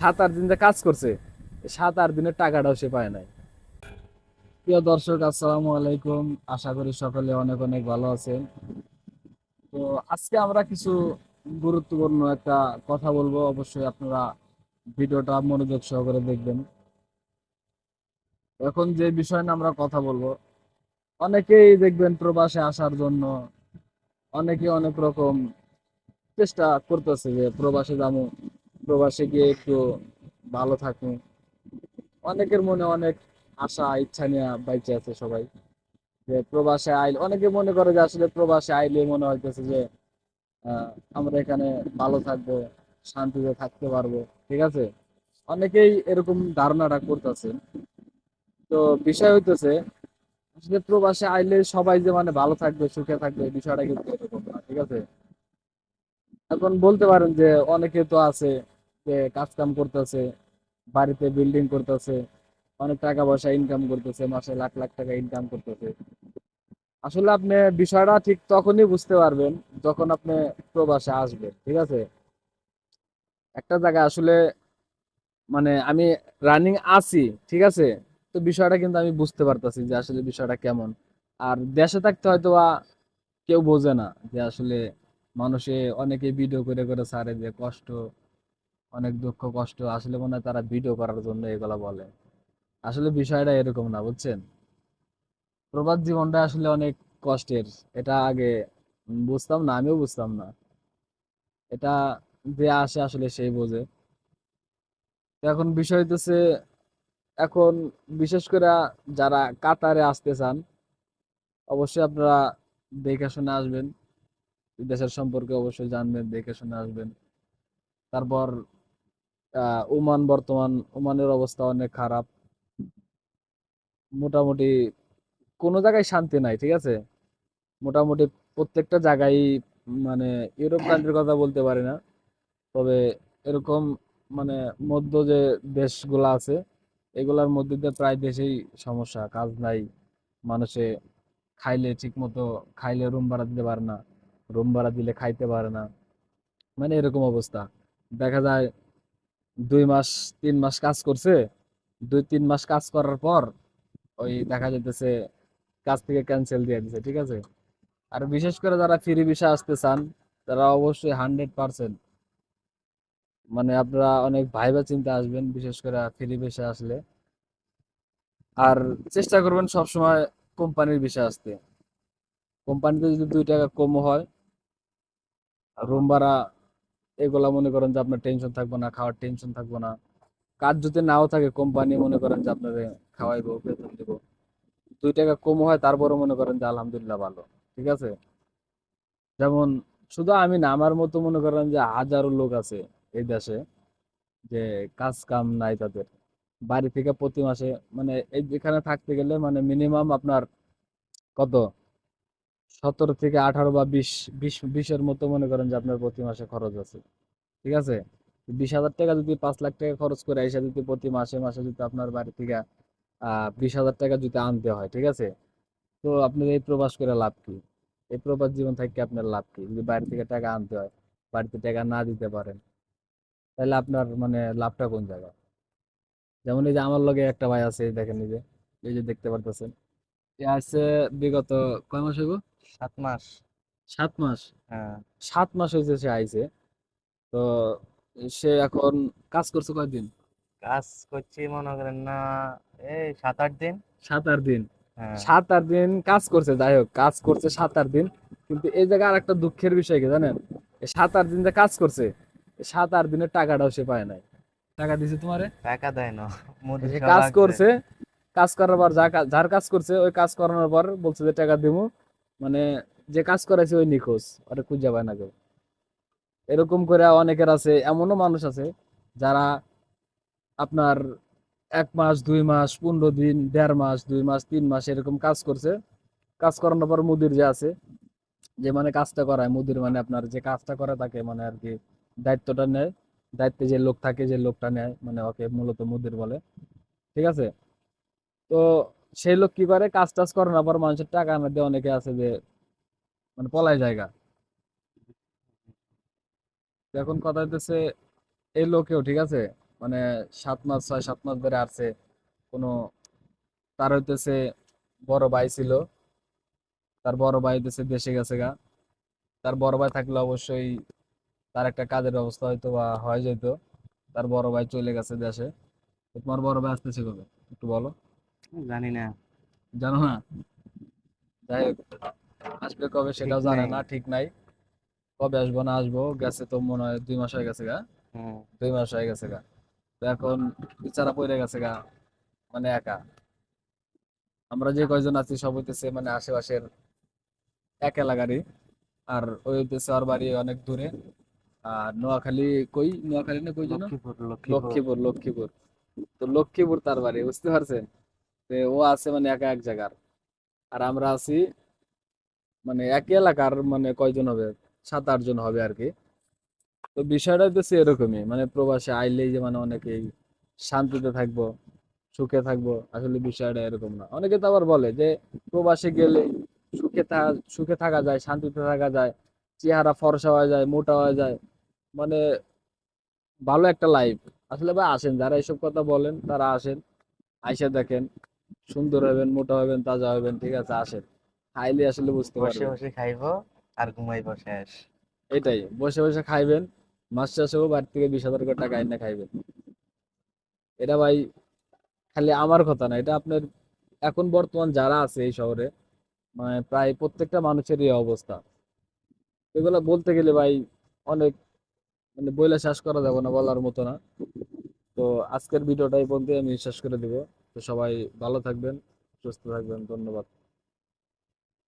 7-8 দিন যে কাজ করছে, 7-8 দিনের টাকাটাও সে পায় নাই। প্রিয় দর্শক, আসসালামু আলাইকুম। আশা করি সকলে অনেক অনেক ভালো আছেন। তো আজকে আমরা কিছু গুরুত্বপূর্ণ একটা কথা বলবো, অবশ্যই আপনারা ভিডিওটা মনোযোগ সহকারে দেখবেন। এখন যে বিষয় নিয়ে আমরা কথা বলবো, অনেকেই দেখবেন প্রবাসে আসার জন্য অনেকে অনেক রকম চেষ্টা করতেছে যে প্রবাসে যাবো, প্রবাসে গিয়ে একটু ভালো থাকুন। অনেকের মনে অনেক আশা ইচ্ছা নিয়ে বাইচে আছে সবাই, যে প্রবাসে আইলে অনেকে মনে করে যে আসলে প্রবাসে আইলে মনে হইতেছে যে আহ, আমরা এখানে ভালো থাকবো, শান্তিতে থাকতে পারবো। ঠিক আছে, অনেকেই এরকম ধারণাটা করতেছে। তো বিষয় হইতেছে আসলে প্রবাসে আইলে সবাই যে মানে ভালো থাকবে, সুখে থাকবে, বিষয়টা কিন্তু এরকম না। ঠিক আছে, এখন বলতে পারেন যে অনেকে তো আছে যে কাজ কাম করতেছে, বাড়িতে বিল্ডিং করতেছে, অনেক টাকা পয়সা ইনকাম করতেছে, মাসে লাখ লাখ টাকা ইনকাম করতেছে। আসলে আপনি বিষয়টা ঠিক তখনই বুঝতে পারবেন যখন আপনি প্রবাসে আসবেন। ঠিক আছে, একটা জায়গায় আসলে মানে আমি রানিং আছি, ঠিক আছে, তো বিষয়টা কিন্তু আমি বুঝতে পারতাছি যে আসলে বিষয়টা কেমন। আর দেশে থাকতে হয়তো বা কেউ বোঝে না যে আসলে মানুষে অনেকে ভিডিও করে করে ছাড়ে যে কষ্ট, অনেক দুঃখ কষ্ট, আসলে মনে হয় তারা ভিডিও করার জন্য এগুলা বলে। আসলে বিষয়টা এরকম না, বুঝছেন। প্রবাস জীবনটা আসলে অনেক কষ্টের। এটা আগে বুঝতাম না, আমিও বুঝতাম না। এটা যে আসে আসলে সেই বোঝে। তো এখন বিষয় হইতেছে, এখন বিশেষ করে যারা কাতারে আসতে চান, অবশ্যই আপনারা দেখে শুনে আসবেন, দেশের সম্পর্কে অবশ্যই জানবেন, দেখে শুনে আসবেন। তারপর ওমান, বর্তমান ওমানের অবস্থা অনেক খারাপ। মোটামুটি কোনো জায়গায় শান্তি নাই। ঠিক আছে, মোটামুটি প্রত্যেকটা জায়গায় মানে ইউরোপ কান্ট্রির কথা বলতে পারি না, তবে এরকম মানে মধ্য যে দেশগুলা আছে, এগুলার মধ্যে দিয়ে প্রায় দেশেই সমস্যা, কাজ নাই। মানুষে খাইলে ঠিক মতো খাইলে রুম ভাড়া দিতে পারে না, রুম ভাড়া দিলে খাইতে পারে না, মানে এরকম অবস্থা। দেখা যায় 2 মাস 3 মাস কাজ করছে, 2-3 মাস কাজ করার পর ওই দেখা যাইতেছে কাজ থেকে ক্যান্সেল দিয়ে দিছে। ঠিক আছে, আর বিশেষ করে যারা ফ্রি ভিসা আসতে চান, তারা অবশ্যই 100% মানে আপনারা অনেক ভাইবা চিন্তা আসবেন, বিশেষ করে ফ্রি ভিসা আসলে। আর চেষ্টা করবেন সবসময় কোম্পানির ভিসা আসতে। কোম্পানিতে যদি 2 টাকা কম হয়, রুম ভাড়া এগুলা মনে করেন যে আপনার টেনশন থাকবে না, খাওয়ার টেনশন থাকবে না। কাজ যদি নাও থাকে, কোম্পানি মনে করেন যে আপনাকে খাওয়াইবো, বেতন দিব। 2 টাকা কম হয় তারপরে মনে করেন যে আলহামদুলিল্লাহ ভালো। ঠিক আছে, যেমন শুধু আমি না, আমার মতো মনে করেন যে হাজারো লোক আছে এই দেশে, যে কাজ কাম নাই তাদের। বাড়ি থেকে প্রতি মাসে মানে এই এখানে থাকতে গেলে মানে মিনিমাম আপনার কত 17 থেকে 18 বা 20-20-20-এর মতো মনে করেন যে আপনার প্রতি মাসে খরচ আছে। ঠিক আছে, 20,000 টাকা যদি 5 লাখ টাকা খরচ করে এসে যদি প্রতি মাসে মাসে যদি আপনার বাড়ি থেকে 20,000 টাকা যদি আনতে হয়, ঠিক আছে, তো আপনার এই প্রবাস করে লাভ কি? এই প্রবাস জীবন থেকে আপনার লাভ কি যদি বাড়ি থেকে টাকা আনতে হয়, বাড়িতে টাকা না দিতে পারেন? তাহলে আপনার মানে লাভটা কোন জায়গায়? যেমন এই যে আমার লগে একটা ভাই আছে, এই দেখেন, এই যে দেখতে পারতেছেন, এ আসছে বিগত কয় মাস হইব? 7 মাস। 7 মাস। হ্যাঁ, 7 মাস হয়েছে সে আইছে। তো সে এখন কাজ করছে কয়দিন? কাজ করছি মনে করেন না, এই 7-8 দিন। 7-8 দিন। হ্যাঁ। 7-8 দিন কাজ করছে, যাই হোক কাজ করছে 7-8 দিন। কিন্তু এই জায়গায় আর একটা দুঃখের বিষয় কি জানেন? এই 7-8 দিন যে কাজ করছে, 7-8 দিনের টাকাটাও সে পায় নাই। টাকা দিছে তোমারে? টাকা দেয় না, মুদি সে সহ কাজ লাগছে। করছে, কাজ করার পর যার কাজ করছে ওই কাজ করানোর পর বলছে যে টাকা দিমু, মানে যে কাজ করাইছে ওই নিখোঁজ, ওরে খুঁজে পায় না কেউ। এরকম করে অনেকের আছে, এমনও মানুষ আছে যারা আপনার 1 মাস 2 মাস 15 দিন 1.5 মাস 2 মাস 3 মাস এরকম কাজ করছে। কাজ করানোর পর মুদির যে আছে, যে মানে কাজটা করায়, মুদির মানে আপনার যে কাজটা করে তাকে মানে আর কি দায়িত্বটা নেয়, দায়িত্বে যে লোক থাকে, যে লোকটা নেয় মানে ওকে মূলত মুদির বলে। ঠিক আছে, তো সেই লোক কি করে, কাজ টাজ করানোর পর মানুষের টাকা না দিয়ে অনেকে আছে যে মানে পলায় জায়গা। এখন কথা হইতেছে এই লোকেও, ঠিক আছে, মানে 7 মাস 6-7 মাস ধরে আসছে। কোনো তার হইতেছে বড় ভাই ছিল, তার বড় ভাই হইতেছে দেশে গেছে গা। তার বড় ভাই থাকলে অবশ্যই তার একটা কাজের ব্যবস্থা হয়তো বা হয়ে যেত। তার বড় ভাই চলে গেছে দেশে। তো তোমার বড় ভাই আসতেছে কবে একটু বলো? জানি না, জানো না? যাই হোক, আসবে কবে ঠিক সেটাও জানে নেই। না, ঠিক নাই। কবে আসবো না আসবো, গেছে তো মনে হয় 2 মাস হয়ে গেছে গা। হুম। 2 মাস হয়ে গেছে গা। তো এখন বিচারা পড়ে গেছে গা, মানে একা। আমরা যে কয়জন আছি সব হইতেছে মানে আশেপাশের এক এলাকারই। আর ওই হইতেছে ওর বাড়ি অনেক দূরে। আর নোয়াখালী, কই নোয়াখালী না কই যেন? লক্ষ্মীপুর, লক্ষ্মীপুর। লক্ষ্মীপুর, লক্ষ্মীপুর। তো লক্ষ্মীপুর তার বাড়ি, বুঝতে পারছেন? তো ও আছে মানে একা এক জায়গার। আর আমরা আছি মানে একই এলাকার, মানে কয়জন হবে, 7-8 জন হবে আর কি। তো বিষয়টা হচ্ছে এরকমই, মানে প্রবাসে আইলেই যে মানে অনেকেই শান্তিতে থাকবো, সুখে থাকবো, আসলে বিষয়টা এরকম না। অনেকে তো আবার বলে যে প্রবাসে গেলে সুখে থাকা যায়, শান্তিতে থাকা যায়, চেহারা ফর্সা হয়ে যায়, মোটা হয়ে যায়, মানে ভালো একটা লাইফ। আসলে ভাই আসেন, যারা এসব কথা বলেন তারা আসেন, আইসা দেখেন, সুন্দর হবেন, মোটা হবেন, তাজা হবেন, ঠিক আছে? আসেন, খাইলে আসলে বুঝতে বসে পারবেন। বসে খাইবো আর ঘুমাইবো, শেষ। এটাই, বসে বসে খাইবেন, মাস শেষেও বাড়ি থেকে 20,000 করে টাকা এনে খাইবেন। এটা ভাই খালি আমার কথা না, এটা আপনার এখন বর্তমান যারা আছে এই শহরে, মানে প্রায় প্রত্যেকটা মানুষেরই এই অবস্থা। এগুলা বলতে গেলে ভাই অনেক, মানে বইলে শেষ করা যাবে না, বলার মতো না। তো আজকের ভিডিওটা এই পর্যন্ত আমি শেষ করে দিব। তো সবাই ভালো থাকবেন, সুস্থ থাকবেন, ধন্যবাদ।